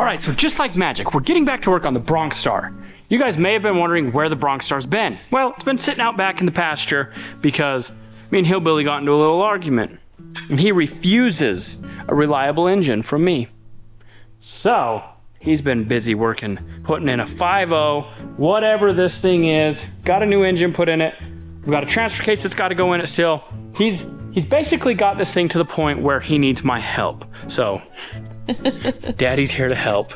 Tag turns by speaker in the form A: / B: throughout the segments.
A: right, so just like magic, we're getting back to work on the Bronc-Star. You guys may have been wondering where the Bronc-Star's been. Well, it's been sitting out back in the pasture because me and Hillbilly got into a little argument. And he refuses a reliable engine from me. So, he's been busy working, putting in a 5.0, whatever this thing is, got a new engine put in it. We've got a transfer case that's got to go in it still. He's basically got this thing to the point where he needs my help. So, Daddy's here to help.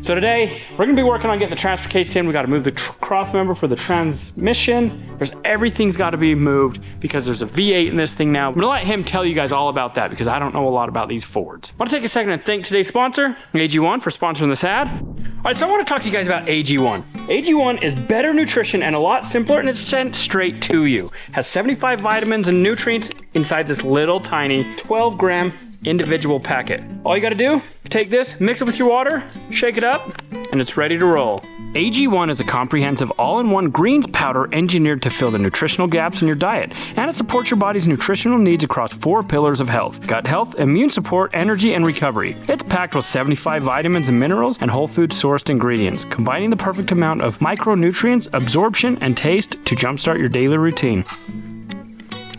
A: So today, we're gonna be working on getting the transfer case in. We gotta move the cross member for the transmission. Everything's gotta be moved because there's a V8 in this thing now. I'm gonna let him tell you guys all about that because I don't know a lot about these Fords. I wanna take a second and thank today's sponsor, AG1, for sponsoring this ad. All right, so I wanna talk to you guys about AG1. AG1 is better nutrition and a lot simpler, and it's sent straight to you. It has 75 vitamins and nutrients inside this little tiny 12-gram individual packet. All you gotta do, take this, mix it with your water, shake it up, and it's ready to roll. AG1 is a comprehensive all-in-one greens powder engineered to fill the nutritional gaps in your diet, and it supports your body's nutritional needs across 4 pillars of health: gut health, immune support, energy, and recovery. It's packed with 75 vitamins and minerals and whole food sourced ingredients, combining the perfect amount of micronutrients, absorption, and taste to jumpstart your daily routine.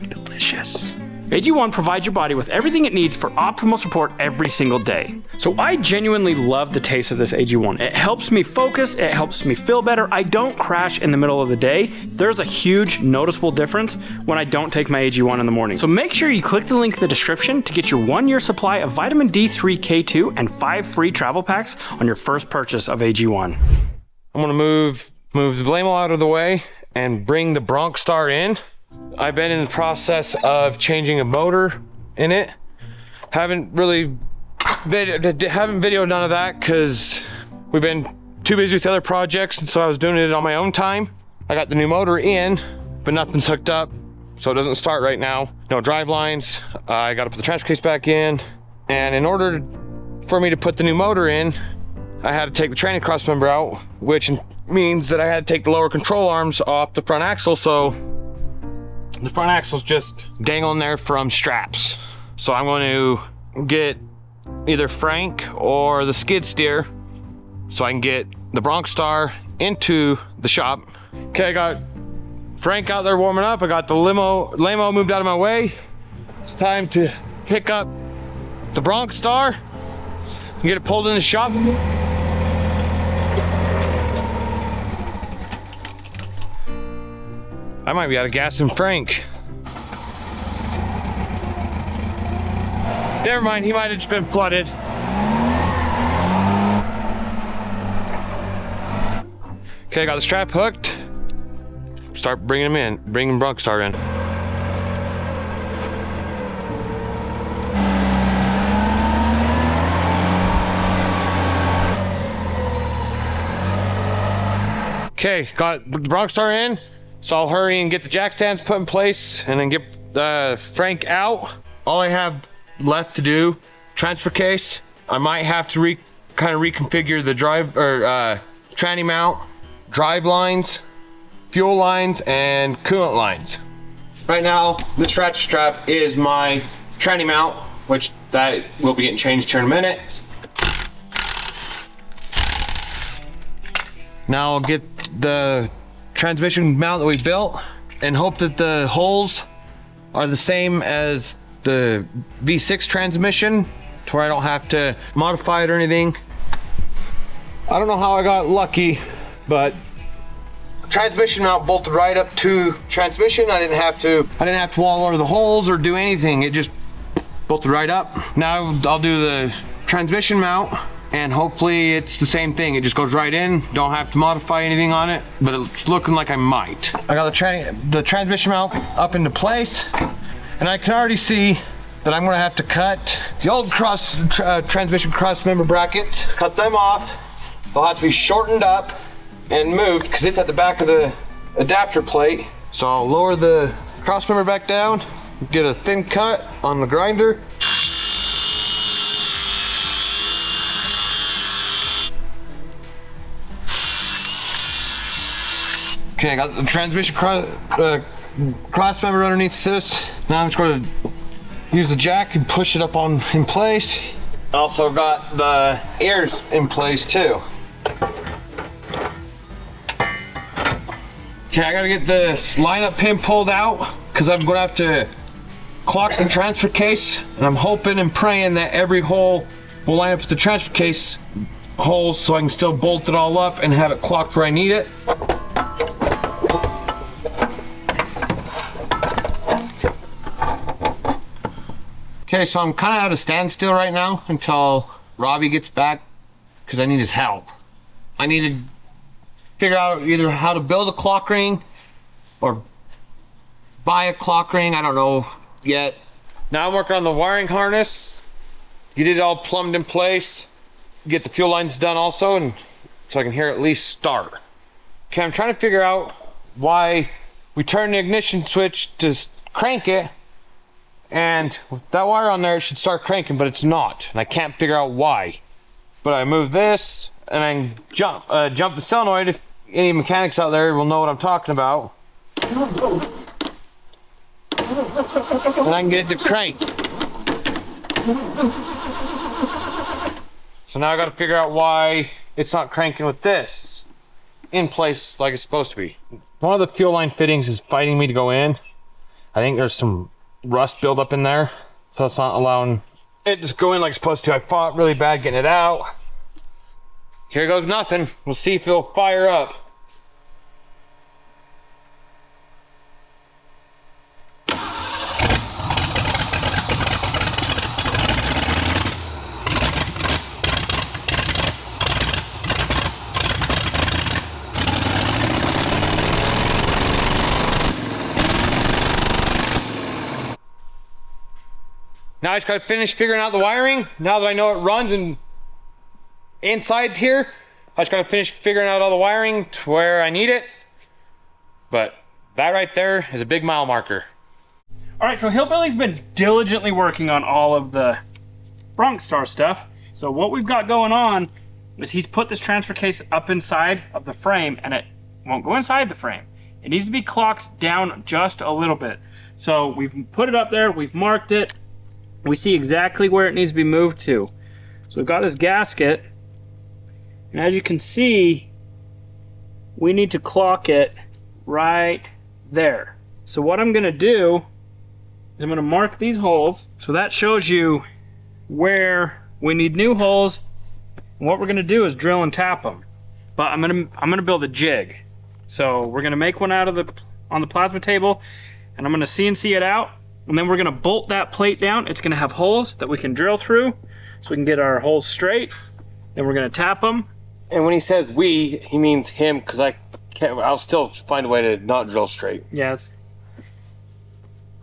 A: Delicious. AG1 provides your body with everything it needs for optimal support every single day. So I genuinely love the taste of this AG1. It helps me focus, it helps me feel better. I don't crash in the middle of the day. There's a huge noticeable difference when I don't take my AG1 in the morning. So make sure you click the link in the description to get your 1-year supply of vitamin D3 K2 and 5 free travel packs on your first purchase of AG1.
B: I'm gonna move the Blamel out of the way and bring the Bronc-Star in. I've been in the process of changing a motor in it. Haven't videoed none of that because we've been too busy with other projects, and so I was doing it on my own time. I got the new motor in, but nothing's hooked up, so it doesn't start right now. No drive lines. I got to put the transfer case back in, and in order for me to put the new motor in, I had to take the tranny cross member out, which means that I had to take the lower control arms off the front axle, so the front axle's just dangling there from straps. So I'm going to get either Frank or the skid steer so I can get the Bronc-Star into the shop. Okay, I got Frank out there warming up. I got the limo moved out of my way. It's time to pick up the Bronc-Star and get it pulled in the shop. I might be out of gas in Frank. Never mind, he might have just been flooded. Okay, I got the strap hooked. Start bringing him in, bringing Bronc-Star in. Okay, got the Bronc-Star in. So I'll hurry and get the jack stands put in place and then get Frank out. All I have left to do, transfer case. I might have to kind of reconfigure the tranny mount, drive lines, fuel lines, and coolant lines. Right now, this ratchet strap is my tranny mount, which that will be getting changed here in a minute. Now I'll get the transmission mount that we built and hope that the holes are the same as the V6 transmission to where I don't have to modify it or anything. I don't know how I got lucky, but transmission mount bolted right up to transmission. I didn't have to wall over the holes or do anything. It just bolted right up. Now I'll do the transmission mount, and hopefully it's the same thing. It just goes right in. Don't have to modify anything on it, but it's looking like I might. I got the transmission mount up into place, and I can already see that I'm gonna have to cut the old transmission cross member brackets, cut them off. They'll have to be shortened up and moved because it's at the back of the adapter plate. So I'll lower the cross member back down, get a thin cut on the grinder. Okay, I got the transmission cross member underneath this. Now I'm just going to use the jack and push it up in place. Also got the ears in place too. Okay, I gotta get this lineup pin pulled out because I'm gonna have to clock the transfer case, and I'm hoping and praying that every hole will line up with the transfer case holes so I can still bolt it all up and have it clocked where I need it. Okay, so I'm kind of at a standstill right now until Robbie gets back because I need his help. I need to figure out either how to build a clock ring or buy a clock ring. I don't know yet. Now I'm working on the wiring harness. Get it all plumbed in place. Get the fuel lines done also, and so I can hear at least start. Okay, I'm trying to figure out why we turn the ignition switch to crank it, and with that wire on there, it should start cranking, but it's not, and I can't figure out why. But I move this, and I jump the solenoid. If any mechanics out there will know what I'm talking about, and I can get it to crank. So now I got to figure out why it's not cranking with this in place like it's supposed to be. One of the fuel line fittings is fighting me to go in. I think there's some rust buildup in there, so it's not allowing it to just go in like it's supposed to. I fought really bad getting it out. Here goes nothing. We'll see if it'll fire up. Now I just gotta finish figuring out the wiring. Now that I know it runs and inside here, I just gotta finish figuring out all the wiring to where I need it. But that right there is a big mile marker.
A: All right, so Hillbilly's been diligently working on all of the Bronc-Star stuff. So what we've got going on is he's put this transfer case up inside of the frame, and it won't go inside the frame. It needs to be clocked down just a little bit. So we've put it up there, we've marked it. We see exactly where it needs to be moved to. So we've got this gasket, and as you can see, we need to clock it right there. So what I'm gonna do is I'm gonna mark these holes. So that shows you where we need new holes. And what we're gonna do is drill and tap them. But I'm gonna build a jig. So we're gonna make one on the plasma table, and I'm gonna CNC it out. And then we're gonna bolt that plate down. It's gonna have holes that we can drill through so we can get our holes straight. Then we're gonna tap them.
B: And when he says we, he means him, because I'll still find a way to not drill straight.
A: Yes.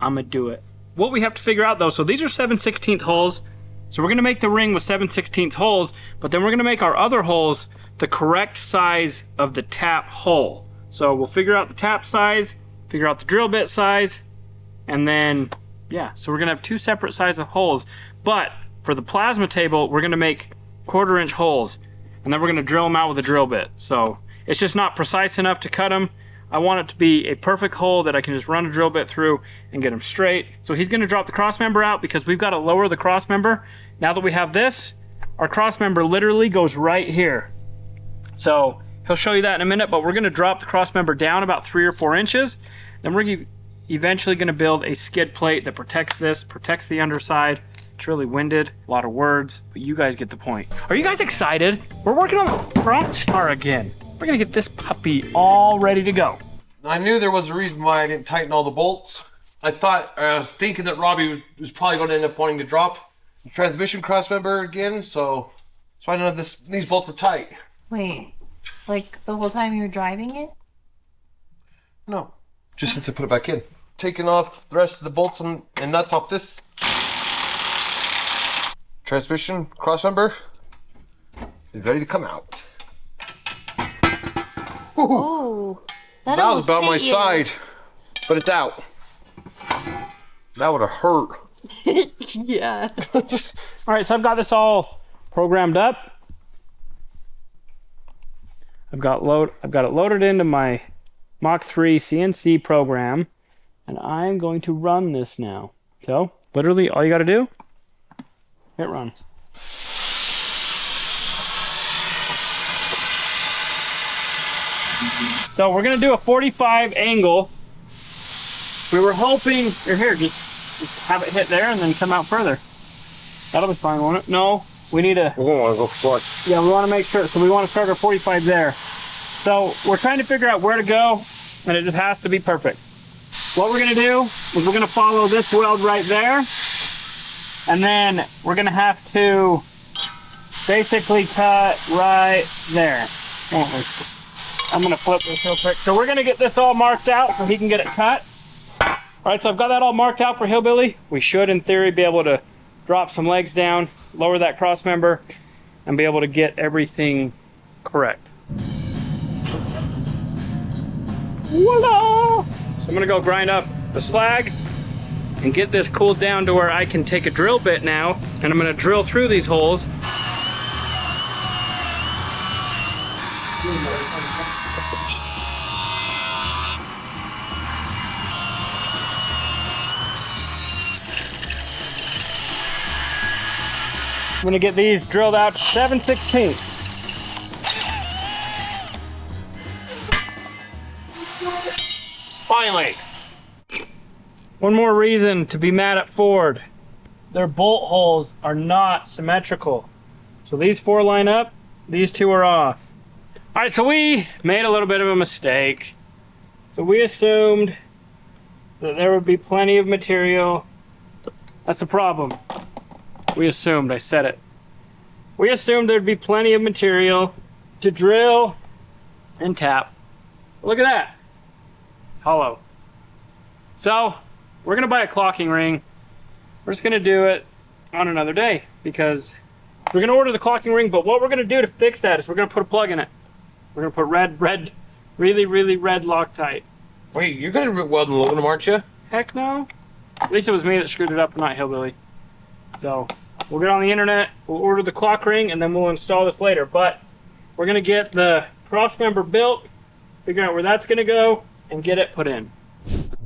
A: I'm gonna do it. What we have to figure out though, so these are 7/16 holes. So we're gonna make the ring with 7/16 holes, but then we're gonna make our other holes the correct size of the tap hole. So we'll figure out the tap size, figure out the drill bit size, and then, yeah, so we're gonna have two separate sizes of holes. But for the plasma table, we're gonna make 1/4-inch holes, and then we're gonna drill them out with a drill bit. So it's just not precise enough to cut them. I want it to be a perfect hole that I can just run a drill bit through and get them straight. So he's gonna drop the cross member out because we've got to lower the cross member. Now that we have this, our cross member literally goes right here. So he'll show you that in a minute, but we're gonna drop the cross member down about 3 or 4 inches. Then we're eventually gonna build a skid plate that protects this, protects the underside. It's really winded, a lot of words, but you guys get the point. Are you guys excited? We're working on the Bronc-Star again. We're gonna get this puppy all ready to go.
B: I knew there was a reason why I didn't tighten all the bolts. I was thinking that Robbie was probably going to end up wanting to drop the transmission cross member again, so I know these bolts were tight.
C: Wait, like the whole time you were driving it?
B: No, just since I put it back in. Taking off the rest of the bolts and nuts off this transmission cross member is ready to come out.
C: Oh, that
B: was about my
C: hit you.
B: side, but it's out. That would have hurt.
C: Yeah.
A: All right, so I've got this all programmed up. I've got it loaded into my Mach 3 CNC program, and I'm going to run this now. So literally all you got to do, hit run. So we're gonna do a 45 angle. We were hoping, here, just have it hit there and then come out further. That'll be fine, won't it? No, we need a...
B: We're going to go flush.
A: Yeah, we want to make sure, so we want to start our 45 there. So we're trying to figure out where to go, and it just has to be perfect. What we're gonna do is we're gonna follow this weld right there, and then we're gonna have to basically cut right there. I'm gonna flip this real quick. So we're gonna get this all marked out so he can get it cut. All right, so I've got that all marked out for Hillbilly. We should, in theory, be able to drop some legs down, lower that cross member, and be able to get everything correct. Voila! So I'm gonna go grind up the slag and get this cooled down to where I can take a drill bit now, and I'm gonna drill through these holes. I'm gonna get these drilled out to 7/16. Finally. One more reason to be mad at Ford. Their bolt holes are not symmetrical. So these 4 line up, these 2 are off. All right, so we made a little bit of a mistake. So we assumed that there would be plenty of material. That's the problem. We assumed, I said it. We assumed there'd be plenty of material to drill and tap. Look at that. Hollow. So we're gonna buy a clocking ring. We're just gonna do it on another day because we're gonna order the clocking ring, but what we're gonna do to fix that is we're gonna put a plug in it. We're gonna put red, really red Loctite.
B: Wait, you're going to weld aluminum, aren't you?
A: Heck no. At least it was me that screwed it up, not Hillbilly. So we'll get on the internet, we'll order the clock ring, and then we'll install this later. But we're gonna get the cross member built, figure out where that's gonna go, and get it put in.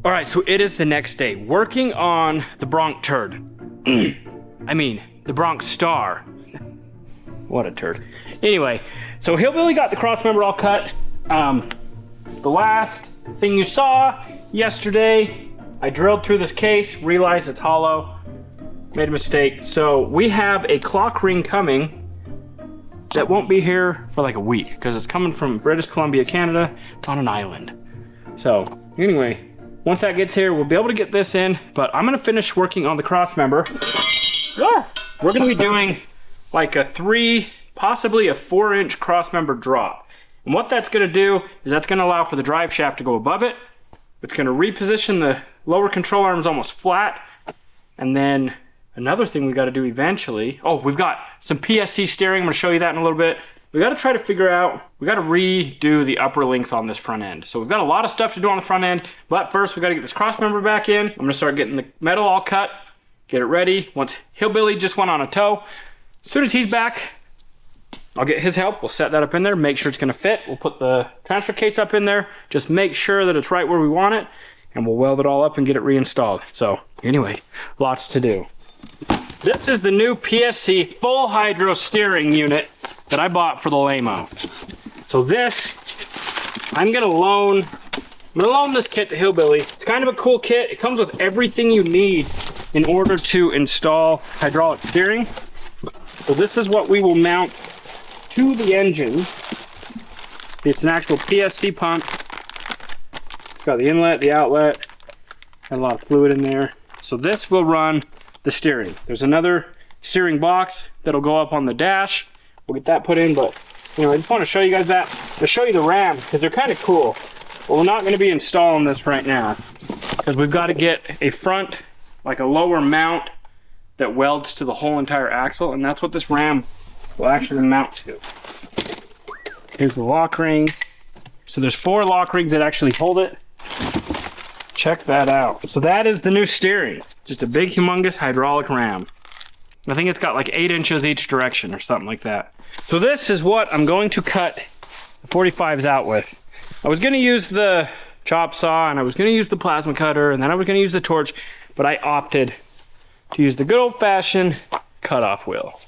A: All right, so it is the next day, working on the Bronc turd. I mean, the Bronc-Star. What a turd. Anyway, so Hillbilly got the cross member all cut. The last thing you saw yesterday, I drilled through this case, realized it's hollow, made a mistake. So we have a clock ring coming that won't be here for like a week because it's coming from British Columbia, Canada. It's on an island. So anyway, once that gets here, we'll be able to get this in, but I'm gonna finish working on the cross member. We're gonna be doing like a 3, possibly a 4-inch cross member drop. And what that's gonna do is that's gonna allow for the drive shaft to go above it. It's gonna reposition the lower control arms almost flat. And then another thing we gotta do eventually, we've got some PSC steering. I'm gonna show you that in a little bit. We gotta try to figure out, we gotta redo the upper links on this front end. So we've got a lot of stuff to do on the front end, but first we gotta get this cross member back in. I'm gonna start getting the metal all cut, get it ready. Once Hillbilly just went on a tow, as soon as he's back, I'll get his help. We'll set that up in there, make sure it's gonna fit. We'll put the transfer case up in there, just make sure that it's right where we want it, and we'll weld it all up and get it reinstalled. So anyway, lots to do. This is the new PSC full hydro steering unit that I bought for the Lamo. So this, I'm gonna loan this kit to Hillbilly. It's kind of a cool kit. It comes with everything you need in order to install hydraulic steering. So this is what we will mount to the engine. It's an actual PSC pump. It's got the inlet, the outlet, and a lot of fluid in there. So this will run the steering. There's another steering box that'll go up on the dash. We'll get that put in, but anyway, I just want to show you guys that, to show you the ram, because they're kind of cool. But we're not going to be installing this right now, because we've got to get a front, like a lower mount that welds to the whole entire axle, and that's what this ram will actually mount to. Here's the lock ring. So there's 4 lock rings that actually hold it. Check that out. So that is the new steering. Just a big, humongous hydraulic ram. I think it's got like 8 inches each direction or something like that. So this is what I'm going to cut the 45s out with. I was gonna use the chop saw, and I was gonna use the plasma cutter, and then I was gonna use the torch, but I opted to use the good old-fashioned cutoff wheel.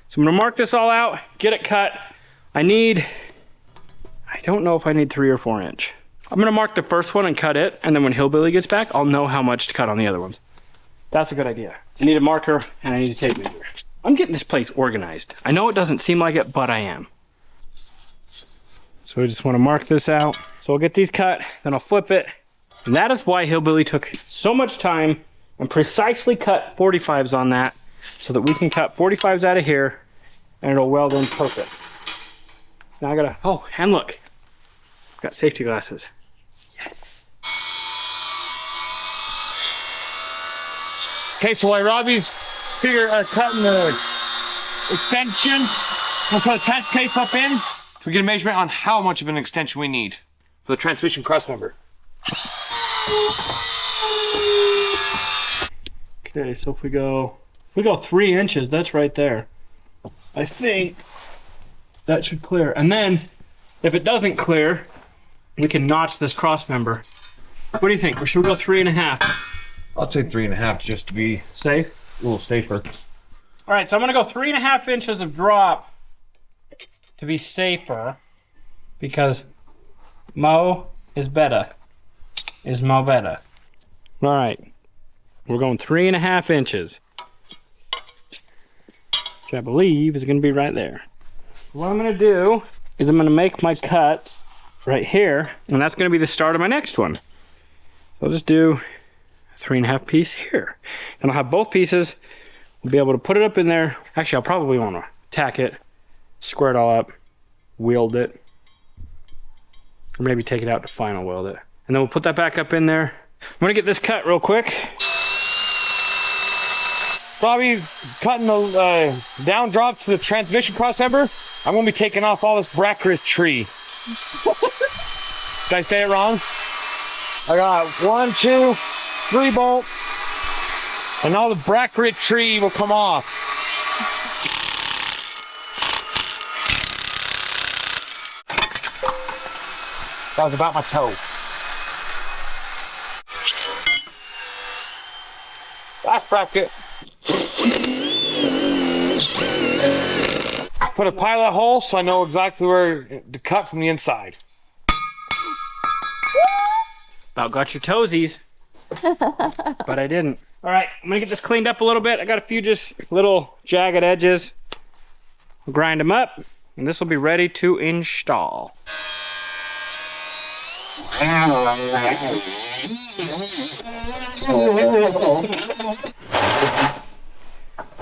A: So I'm gonna mark this all out, get it cut. I don't know if I need 3 or 4 inch. I'm gonna mark the first one and cut it, and then when Hillbilly gets back, I'll know how much to cut on the other ones. That's a good idea. I need a marker and I need a tape measure. I'm getting this place organized. I know it doesn't seem like it, but I am. So I just wanna mark this out. So I'll get these cut, then I'll flip it. And that is why Hillbilly took so much time and precisely cut 45s on that, so that we can cut 45s out of here and it'll weld in perfect. Now I gotta, oh, and look, I've got safety glasses. Yes.
B: Okay, so while Robbie's cutting the extension, we'll put a test case up in. So we get a measurement on how much of an extension we need for the transmission crossmember.
A: Okay, so if we go 3 inches, that's right there. I think that should clear. And then, if it doesn't clear, we can notch this cross member. What do you think? Or should we go 3.5?
B: I'll say 3.5 just to be
A: Safe?
B: a little safer.
A: All right, so I'm gonna go 3.5 inches of drop to be safer, because mo is better. Is mo better. All right, we're going 3.5 inches, which I believe is gonna be right there. What I'm gonna do is I'm gonna make my cuts right here, and that's gonna be the start of my next one. So I'll just do a 3.5 piece here. And I'll have both pieces. We'll be able to put it up in there. Actually, I'll probably wanna tack it, square it all up, weld it, or maybe take it out to final weld it. And then we'll put that back up in there. I'm gonna get this cut real quick.
B: Robbie, cutting the down drop to the transmission crossmember. I'm gonna be taking off all this bracket tree. Did I say it wrong? I got 1, 2, 3 bolts, and all the bracket tree will come off. That was about my toe. Last bracket. Put a pilot hole so I know exactly where to cut from the inside.
A: About got your toesies, but I didn't. All right, I'm gonna get this cleaned up a little bit. I got a few just little jagged edges. I'll grind them up, and this will be ready to install.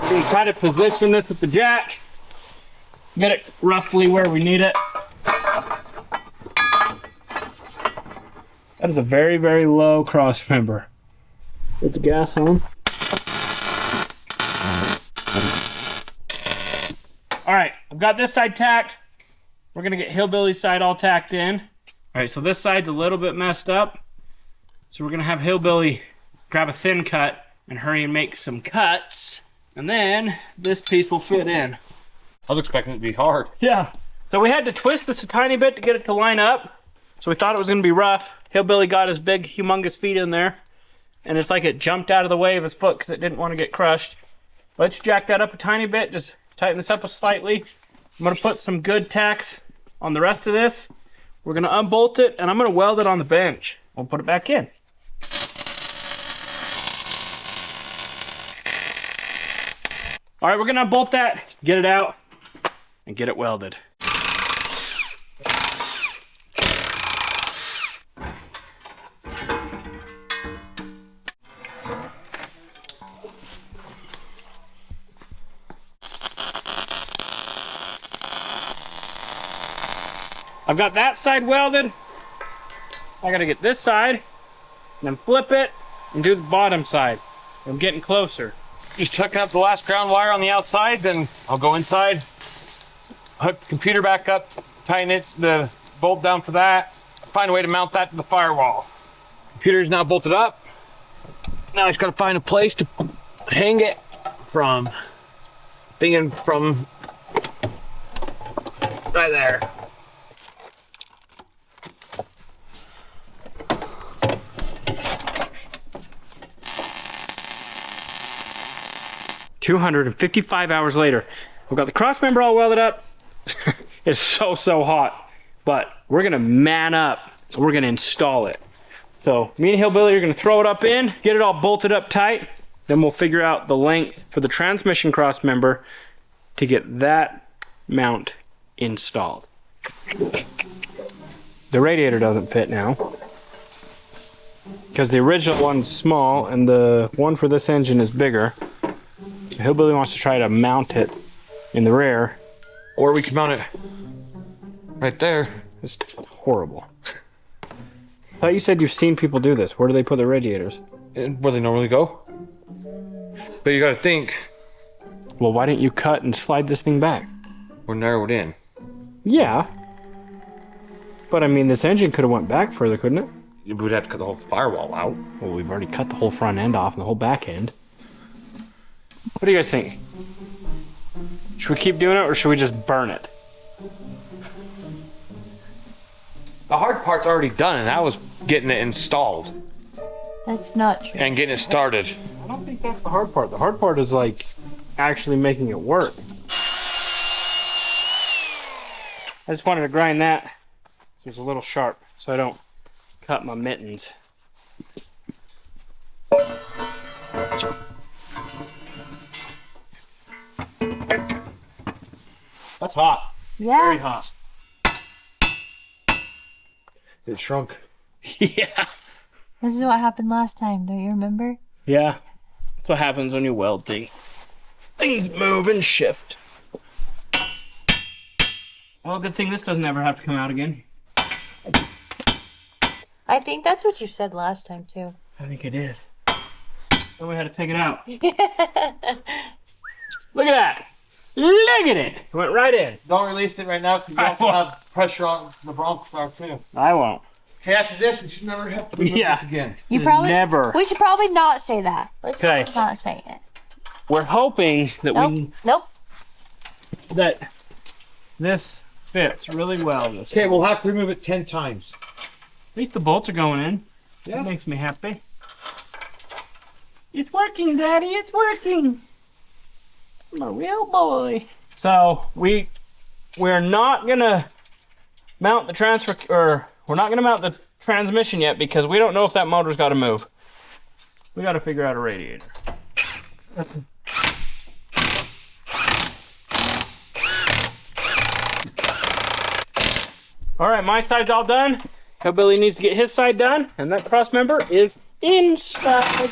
A: We try to position this with the jack. Get it roughly where we need it. That is a very, very low cross member. Get the gas on. All right, I've got this side tacked. We're gonna get Hillbilly's side all tacked in. All right, so this side's a little bit messed up. So we're gonna have Hillbilly grab a thin cut and hurry and make some cuts. And then this piece will fit in.
B: I was expecting it to be hard.
A: Yeah. So we had to twist this a tiny bit to get it to line up. So we thought it was gonna be rough. Hillbilly got his big, humongous feet in there. And it's like it jumped out of the way of his foot because it didn't want to get crushed. Let's jack that up a tiny bit. Just tighten this up slightly. I'm gonna put some good tacks on the rest of this. We're gonna unbolt it and I'm gonna weld it on the bench. We'll put it back in. All right, we're gonna unbolt that, get it out, and get it welded. I've got that side welded. I gotta get this side, and then flip it, and do the bottom side. I'm getting closer.
B: Just tucking up the last ground wire on the outside, then I'll go inside, hook the computer back up, tighten it, the bolt down for that, find a way to mount that to the firewall. Computer is now bolted up. Now I just gotta find a place to hang it from, right there.
A: $255 hours later. We've got the cross member all welded up. It's so hot, but we're gonna man up. We're gonna install it. So me and Hillbilly are gonna throw it up in, get it all bolted up tight. Then we'll figure out the length for the transmission cross member to get that mount installed. The radiator doesn't fit now because the original one's small and the one for this engine is bigger. So Hillbilly wants to try to mount it in the rear.
B: Or we can mount it right there.
A: It's horrible. I thought you said you've seen people do this. Where do they put their radiators?
B: Where they normally go. But you gotta think,
A: Well, why didn't you cut and slide this thing back?
B: we're narrowed in.
A: Yeah. But I mean, this engine could have went back further, couldn't it?
B: We'd have to cut the whole firewall out.
A: Well, we've already cut the whole front end off and the whole back end. What do you guys think? Should we keep doing it or should we just burn it?
B: The hard part's already done, and that was getting it installed
C: That's not true.
B: and getting it started.
A: I don't think that's the hard part. The hard part is like actually making it work. I just wanted to grind that so it's a little sharp so I don't cut my mittens. That's hot.
C: Yeah.
A: Very hot.
B: It shrunk.
A: Yeah.
C: This is what happened last time. Don't you remember?
A: Yeah. That's what happens when you weld things. Things move and shift. Well, good thing this doesn't ever have to come out again.
C: I think that's what you said last time too.
A: I think it did. Then we had to take it out. Look at that. Look at it. It went right in.
B: Don't release it right now because you
A: I
B: also
A: won't.
B: have pressure on the Bronc-Star too.
A: I won't.
B: Okay, after this, we should never have to remove
A: Yeah.
B: this again.
C: You probably
A: Never.
C: We should probably not say that. Let's
A: Okay.
C: just not say it.
A: We're hoping that
C: Nope.
A: that this fits really well. This
B: Okay, we'll have to remove it 10 times.
A: At least the bolts are going in.
B: Yeah.
A: That makes me happy. It's working, Daddy. It's working. I'm a real boy. So we're not gonna mount the we're not gonna mount the transmission yet because we don't know if that motor's got to move. We got to figure out a radiator. All right, my side's all done. Hillbilly needs to get his side done, and that cross member is inside.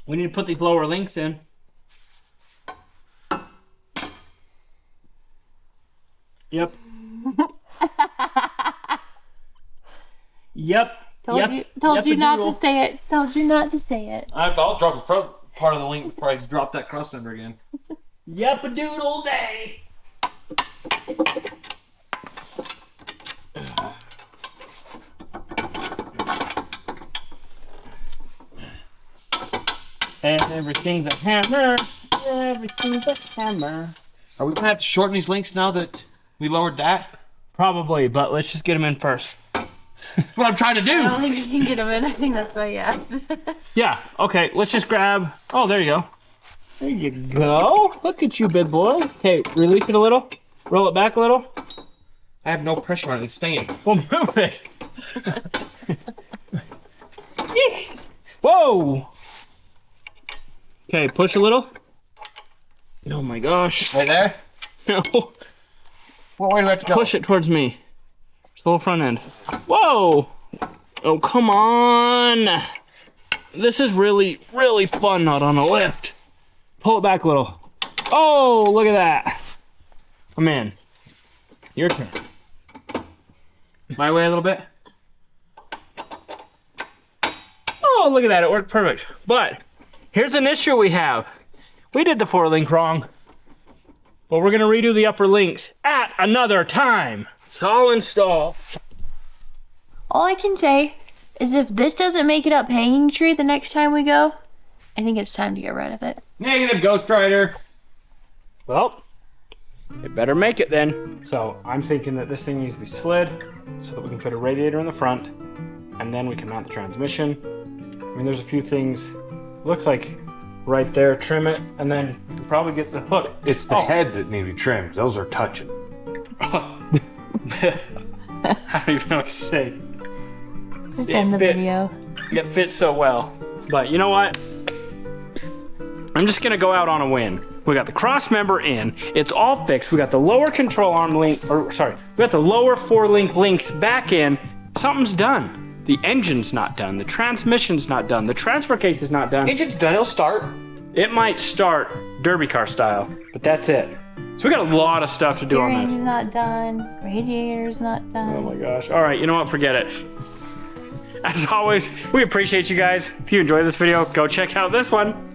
A: We need to put these lower links in. Yep. Yep.
C: Told
A: Yep.
C: you
A: Yep,
C: you
A: a
C: not
A: doodle.
C: to say it. Told you not to say it.
B: I'll drop the front part of the link before I drop that cross member again.
A: Yep, a doodle day. Everything's a hammer. Everything's a hammer.
B: Are we gonna have to shorten these links now that we lowered that?
A: Probably, but let's just get them in first.
B: That's what I'm trying to
C: I don't
B: do.
C: think you can get him in. I think that's why you asked.
A: Yeah, okay, let's just grab. Oh, there you go. There you go. Look at you, big boy. Okay, release it a little. Roll it back a little.
B: I have no pressure on it. It's staying.
A: Well, move it. Whoa. Okay, push a little. Oh my gosh.
B: Right there?
A: No.
B: What way do I have to go?
A: Push it towards me. Just the whole front end. Whoa. Oh, come on. This is really, really fun, not on a lift. Pull it back a little. Oh, look at that. I'm in. Your turn.
B: My way a little bit?
A: Oh, look at that. It worked perfect. But here's an issue we have. We did the 4-link wrong. But we're going to redo the upper links at another time. It's all installed.
C: All I can say is if this doesn't make it up hanging tree the next time we go, I think it's time to get rid of it.
B: Negative, Ghost Rider.
A: Well, it better make it then. So I'm thinking that this thing needs to be slid so that we can fit a radiator in the front and then we can mount the transmission. I mean, there's a few things looks like right there, trim it, and then you can probably get the hook.
D: It's the
A: Oh.
D: head that need to be trimmed. Those are touching.
A: I don't even know what to say.
C: Just end the
A: fit.
C: video.
A: It fits so well. But you know what? I'm just gonna go out on a win. We got the cross member in. It's all fixed. We got the lower control arm link, or sorry, we got the lower 4-link links back in. Something's done. The engine's not done. The transmission's not done. The transfer case is not done.
B: Engine's done. It'll start.
A: It might start derby car style, but that's it. So we got a lot of stuff to do on
C: Steering's
A: this.
C: not done. Radiator's not done.
A: Oh my gosh. All right, you know what? Forget it. As always, we appreciate you guys. If you enjoyed this video, go check out this one.